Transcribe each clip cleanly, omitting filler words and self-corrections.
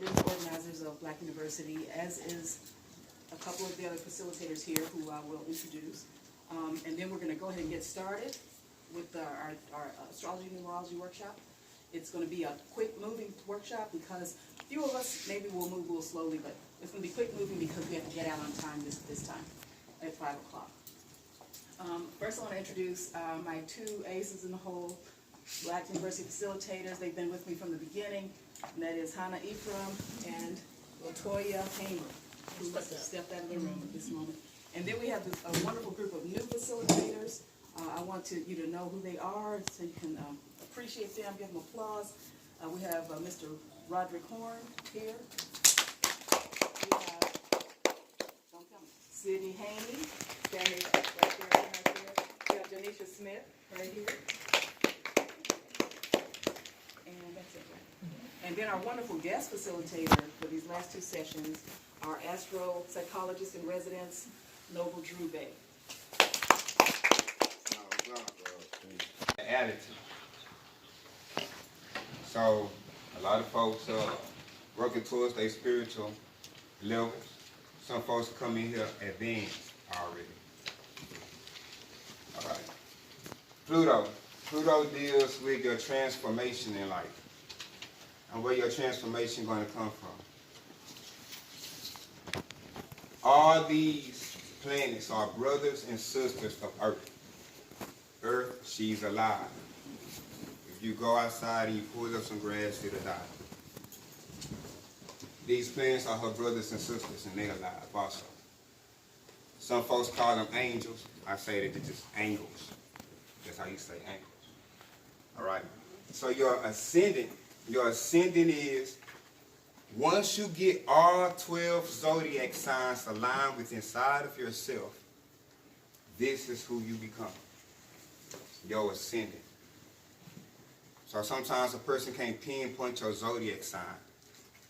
events organizers of Black University, as is a couple of the other facilitators here who I will introduce. And then we're going to go ahead and get started with our astrology numerology workshop. It's going to be a quick moving workshop because a few of us maybe will move a little slowly, but it's going to be quick moving because we have to get out on time this time at 5 o'clock. First I want to introduce my two aces in the hole, Black University facilitators. They've been with me from the beginning, and that is Hannah Ephraim and Latoya Hamer, who stepped out of the room at this moment. And then we have a wonderful group of new facilitators. I want you to know who they are so you can appreciate them, give them applause. We have Mr. Roderick Horn here. We have, don't tell me, Sydney Haney, standing right there. We have Janisha Smith right here. And that's it, right? And then our wonderful guest facilitator for these last two sessions, our astro psychologist in residence, Noble Drew Bey. Attitude. So a lot of folks are working towards their spiritual levels. Some folks come in here advanced already. All right. Pluto. Pluto deals with your transformation in life and where your transformation going to come from. All these planets are brothers and sisters of Earth. Earth, she's alive. If you go outside and you pull up some grass, it'll die. These planets are her brothers and sisters, and they're alive also. Some folks call them angels. I say that they're just angels. That's how you say angels. All right. So your ascendant is, once you get all 12 zodiac signs aligned with inside of yourself, this is who you become. Your ascendant. So sometimes a person can't pinpoint your zodiac sign,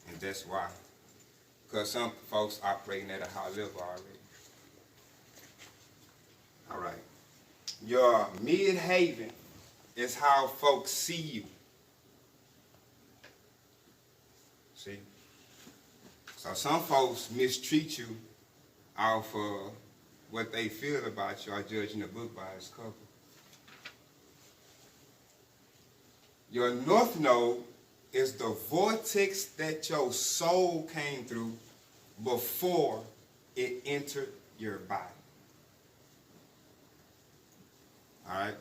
and that's why. Because some folks operating at a high level already. All right. Your midhaven is how folks see you. See? So some folks mistreat you off of what they feel about you or judging the book by its cover. Your north node is the vortex that your soul came through before it entered your body. All right?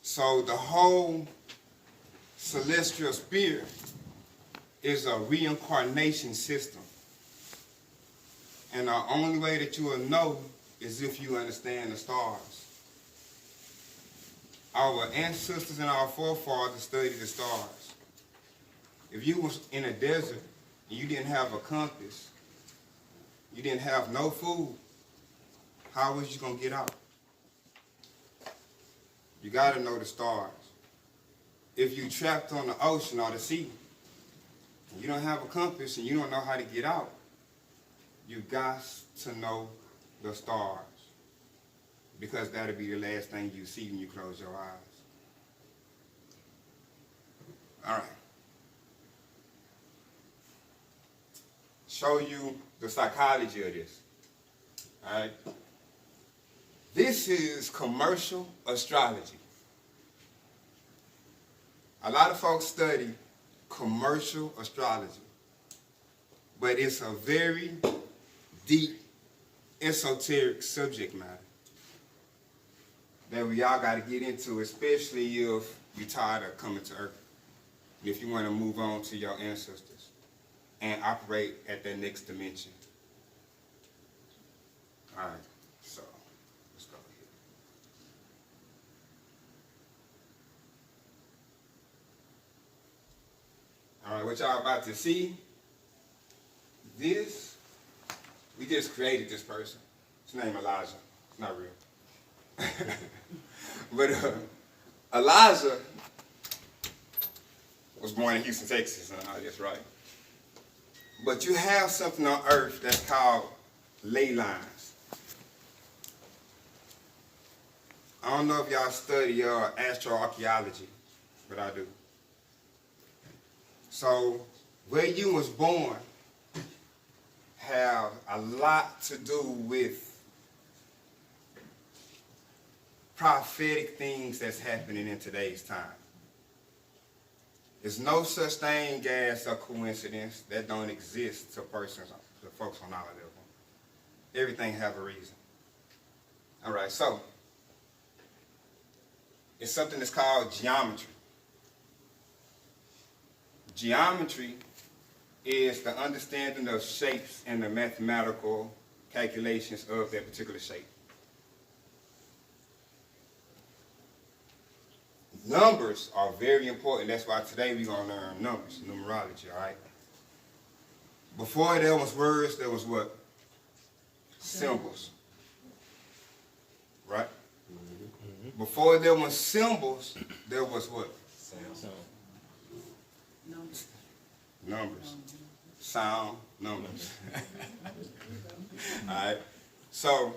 So the whole celestial spirit is a reincarnation system. And the only way that you will know is if you understand the stars. Our ancestors and our forefathers studied the stars. If you was in a desert and you didn't have a compass, you didn't have no food, how was you going to get out? You got to know the stars. If you trapped on the ocean or the sea, and you don't have a compass and you don't know how to get out, you got to know the stars. Because that'll be the last thing you see when you close your eyes. All right. Show you the psychology of this. All right. This is commercial astrology. A lot of folks study commercial astrology, but it's a very deep, esoteric subject matter that we all got to get into, especially if you're tired of coming to Earth. If you want to move on to your ancestors and operate at that next dimension. All right, so let's go here. All right, what y'all about to see, this, we just created this person. His name Elijah. It's not real. But Elijah was born in Houston, Texas, that's right. But you have something on Earth that's called ley lines. I don't know if y'all study astroarchaeology, but I do. So where you was born have a lot to do with prophetic things that's happening in today's time. There's no such thing as a coincidence. That don't exist to persons, to folks on our level. Everything have a reason. All right, so it's something that's called geometry. Geometry is the understanding of shapes and the mathematical calculations of that particular shape. Numbers are very important. That's why today we're going to learn numbers, numerology, all right? Before there was words, there was what? Symbols. Right? Before there was symbols, there was what? Numbers. Numbers. Sound, numbers. All right? So,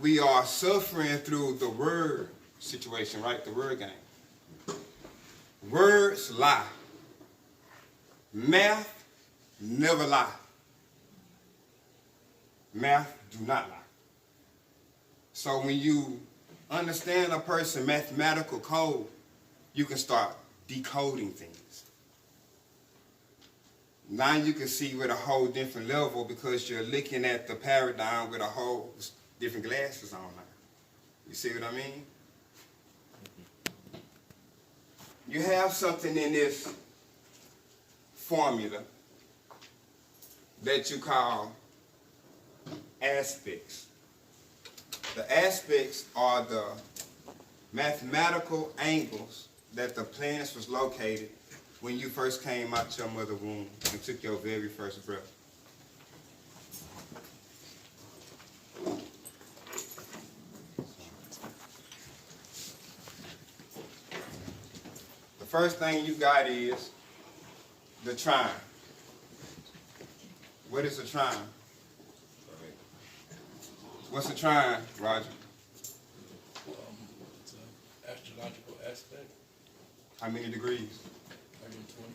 we are suffering through the word situation, right? The word game. Words lie. Math never lie. Math do not lie. So when you understand a person's mathematical code, you can start decoding things. Now you can see with a whole different level because you're looking at the paradigm with a whole different glasses on now. You see what I mean? You have something in this formula that you call aspects. The aspects are the mathematical angles that the planets was located when you first came out your mother's womb and took your very first breath. The first thing you got is the trine. What is a trine? What's a trine, Roger? It's an astrological aspect. How many degrees? 120.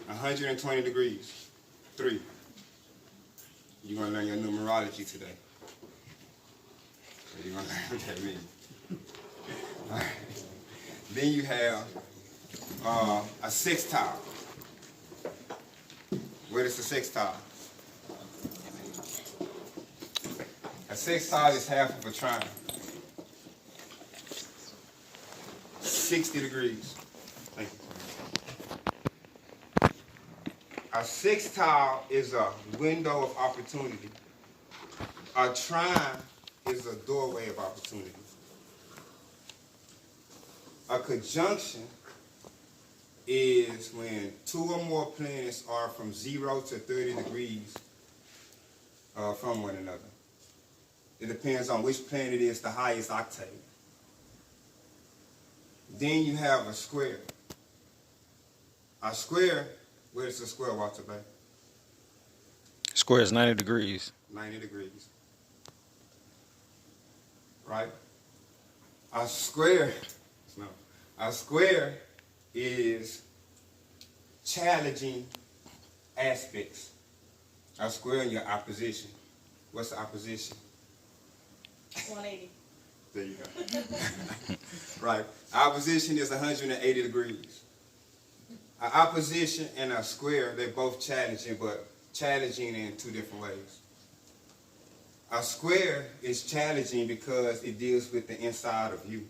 120 degrees. 3. You're going to learn your numerology today. So you're going to learn what that means. All right. Then you have a sextile. What is a sextile? A sextile is half of a trine. 60 degrees. Thank you. A sextile is a window of opportunity. A trine is a doorway of opportunity. A conjunction is when 2 or more planets are from 0 to 30 degrees from one another. It depends on which planet is the highest octave. Then you have a square. A square, where is a square, Walter Bay? Square is 90 degrees. 90 degrees. Right? A square is challenging aspects. A square in your opposition. What's the opposition? 180. There you go. Right. Opposition is 180 degrees. An opposition and a square, they're both challenging, but challenging in 2 different ways. A square is challenging because it deals with the inside of you.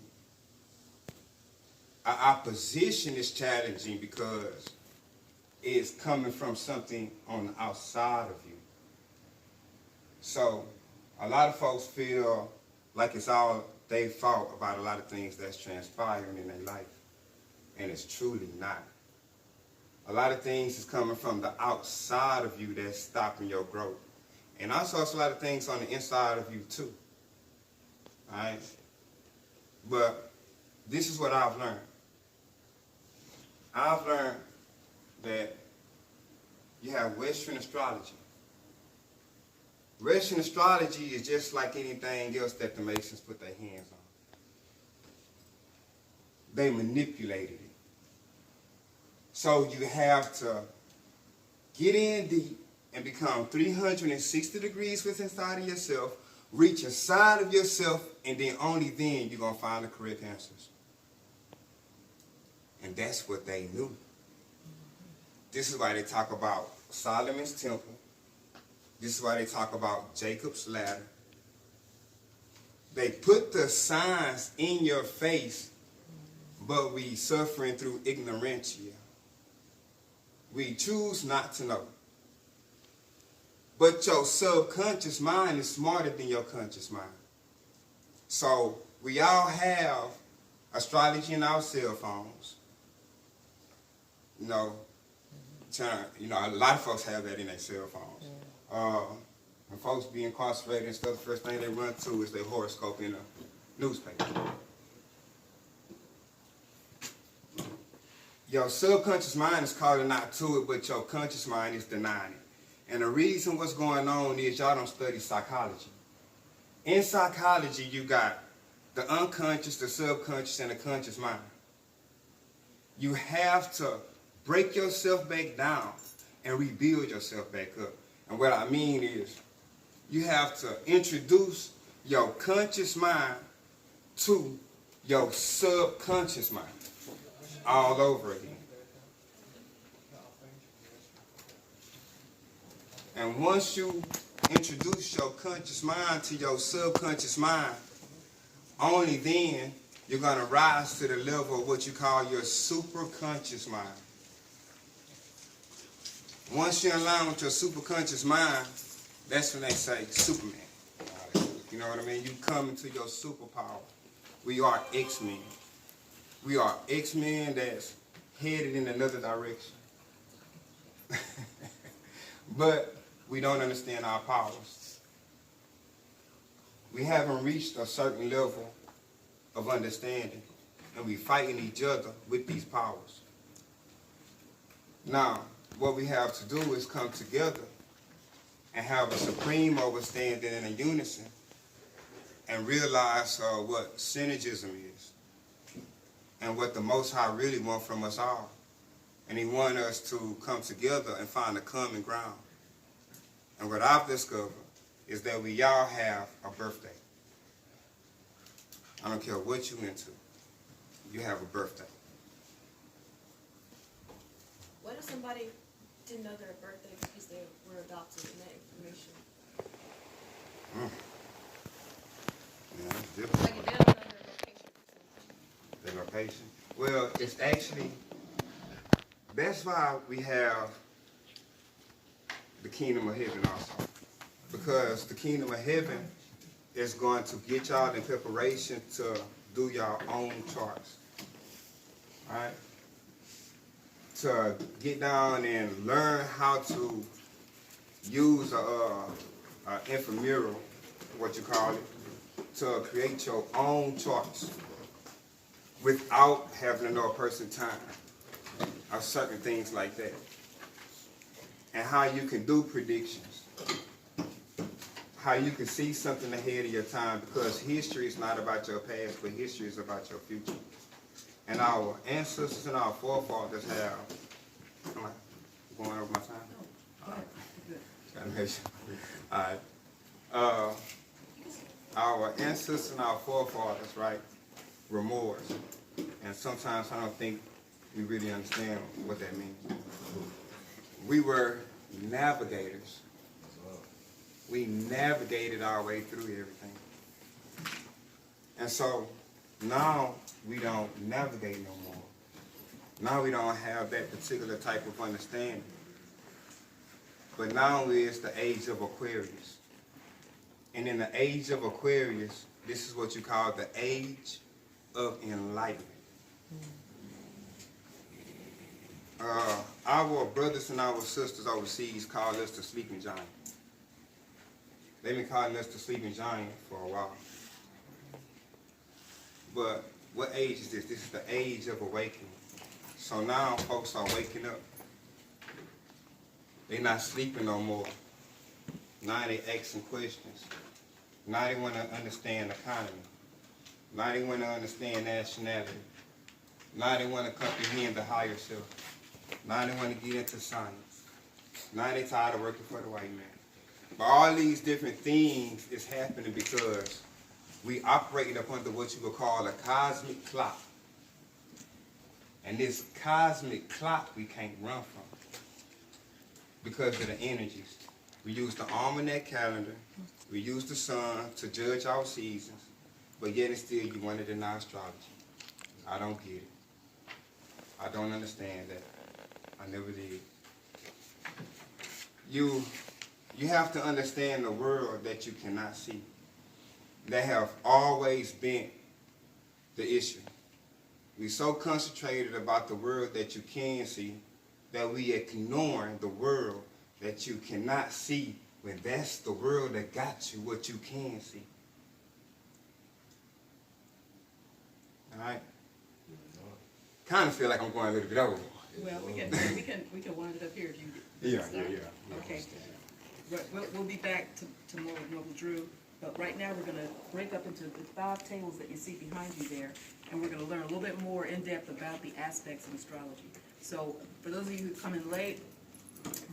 An opposition is challenging because it's coming from something on the outside of you. So, a lot of folks feel like it's all their fault about a lot of things that's transpiring in their life. And it's truly not. A lot of things is coming from the outside of you that's stopping your growth. And also it's a lot of things on the inside of you too. Alright? But this is what I've learned. I've learned that you have Western astrology. Western astrology is just like anything else that the Masons put their hands on. They manipulated it. So you have to get in deep and become 360 degrees within inside of yourself, reach inside of yourself, and then only then you're going to find the correct answers. And that's what they knew. This is why they talk about Solomon's temple. This is why they talk about Jacob's ladder. They put the signs in your face, but we suffering through ignorantia. We choose not to know. But your subconscious mind is smarter than your conscious mind. So we all have astrology in our cell phones. You know, a lot of folks have that in their cell phones. When folks be incarcerated and stuff, the first thing they run to is their horoscope in a newspaper. Your subconscious mind is calling out to it, but your conscious mind is denying it. And the reason what's going on is y'all don't study psychology. In psychology, you got the unconscious, the subconscious, and the conscious mind. You have to break yourself back down and rebuild yourself back up. And what I mean is, you have to introduce your conscious mind to your subconscious mind all over again. And once you introduce your conscious mind to your subconscious mind, only then you're going to rise to the level of what you call your superconscious mind. Once you're in line with your superconscious mind, that's when they say Superman. You know what I mean? You come into your superpower. We are X-Men. We are X-Men that's headed in another direction. But we don't understand our powers. We haven't reached a certain level of understanding, and we fighting each other with these powers. Now, what we have to do is come together and have a supreme understanding and a unison and realize what synergism is and what the Most High really wants from us all. And he wants us to come together and find a common ground. And what I've discovered is that we all have a birthday. I don't care what you're into. You have a birthday. What if somebody didn't know their birthday because they were adopted in that information? Yeah, it's different. Like if they don't know their location. The location. Well, it's actually, that's why we have the kingdom of heaven also. Because the kingdom of heaven is going to get y'all in preparation to do your own charts. Alright? To get down and learn how to use a intramural, what you call it, to create your own charts without having to know a person's time or certain things like that. And how you can do predictions. How you can see something ahead of your time, because history is not about your past, but history is about your future. And our ancestors and our forefathers have, am I going over my time? Go ahead. Gotta make sure. All right. Our ancestors and our forefathers, right, were Moors. And sometimes I don't think we really understand what that means. We were navigators. We navigated our way through everything. And so now we don't navigate no more. Now we don't have that particular type of understanding. But now is the age of Aquarius. And in the age of Aquarius, this is what you call the age of enlightenment. Our brothers and our sisters overseas call us the sleeping giant. They've been calling us the sleeping giant for a while. But what age is this? This is the age of awakening. So now folks are waking up. They're not sleeping no more. Now they asking questions. Now they want to understand the economy. Now they want to understand nationality. Now they want to comprehend the higher self. Now they want to get into science. Now they tired of working for the white man. But all these different things is happening because we operating up under what you would call a cosmic clock. And this cosmic clock we can't run from because of the energies. We use the almanac calendar, we use the sun to judge our seasons, but yet and still you want to deny astrology. I don't get it. I don't understand that. I never did. You have to understand the world that you cannot see. That have always been the issue. We so concentrated about the world that you can see that we ignoring the world that you cannot see when that's the world that got you what you can see. All right? Kind of feel like I'm going a little bit over. Well, we can wind it up here if you. Yeah. Okay. We'll be back tomorrow with Noble Drew, but right now we're gonna break up into the 5 tables that you see behind you there, and we're gonna learn a little bit more in depth about the aspects of astrology. So, for those of you who come in late,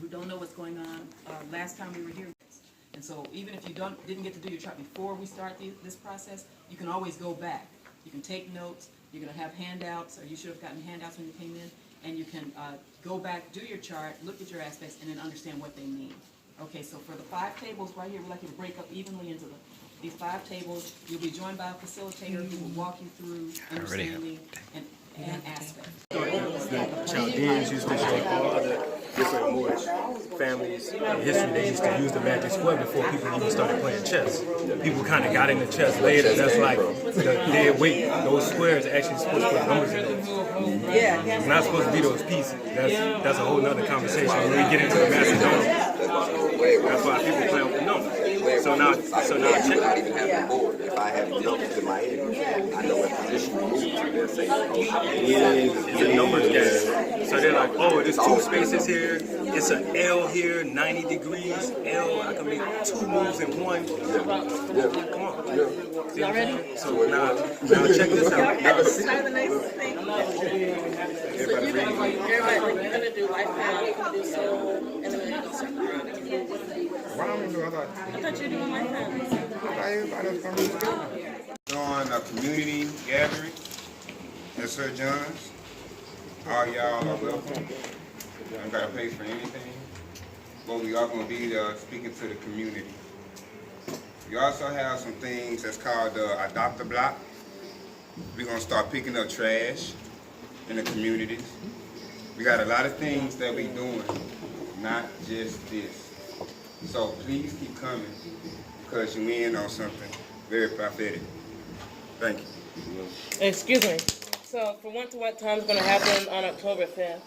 who don't know what's going on, last time we were here, and so even if you didn't get to do your chart before we start this process, you can always go back. You can take notes. You're gonna have handouts, or you should have gotten handouts when you came in, and you can go back, do your chart, look at your aspects, and then understand what they mean. Okay, so for the 5 tables right here, we'd like you to break up evenly into these 5 tables. You'll be joined by a facilitator who will walk you through understanding and aspects. Chaldeans used to show all other different Moorish families in history. They used to use the magic square before people even started playing chess. People kind of got into chess later. That's like the dead weight. Those squares are actually supposed to put numbers in those. It's not supposed to be those pieces. That's a whole nother conversation when we get into the Macedonians. That's why people play with the numbers. So now check. Not even have the board. If I have numbers in my head, I know what position to move to. They'll say, It's a numbers game. So they're like, oh, there's 2 spaces here. It's an L here, 90 degrees. L, I can make 2 moves in 1. Come on. Y'all ready? So now check this out. Everybody, you're gonna do life path, you're gonna do soul, and then we're gonna circle around again. Why don't we do? I I thought you were doing life path. everybody's going to be doing a community gathering at Sir John's. All y'all are welcome. You don't got to pay for anything. But we are going to be speaking to the community. We also have some things that's called the Adopt a Block. We're going to start picking up trash in the communities. We got a lot of things that we're doing, not just this. So please keep coming because you in on something very prophetic. Thank you. Excuse me. So, from what to what time is going to happen on October 5th?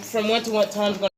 From what to what time is going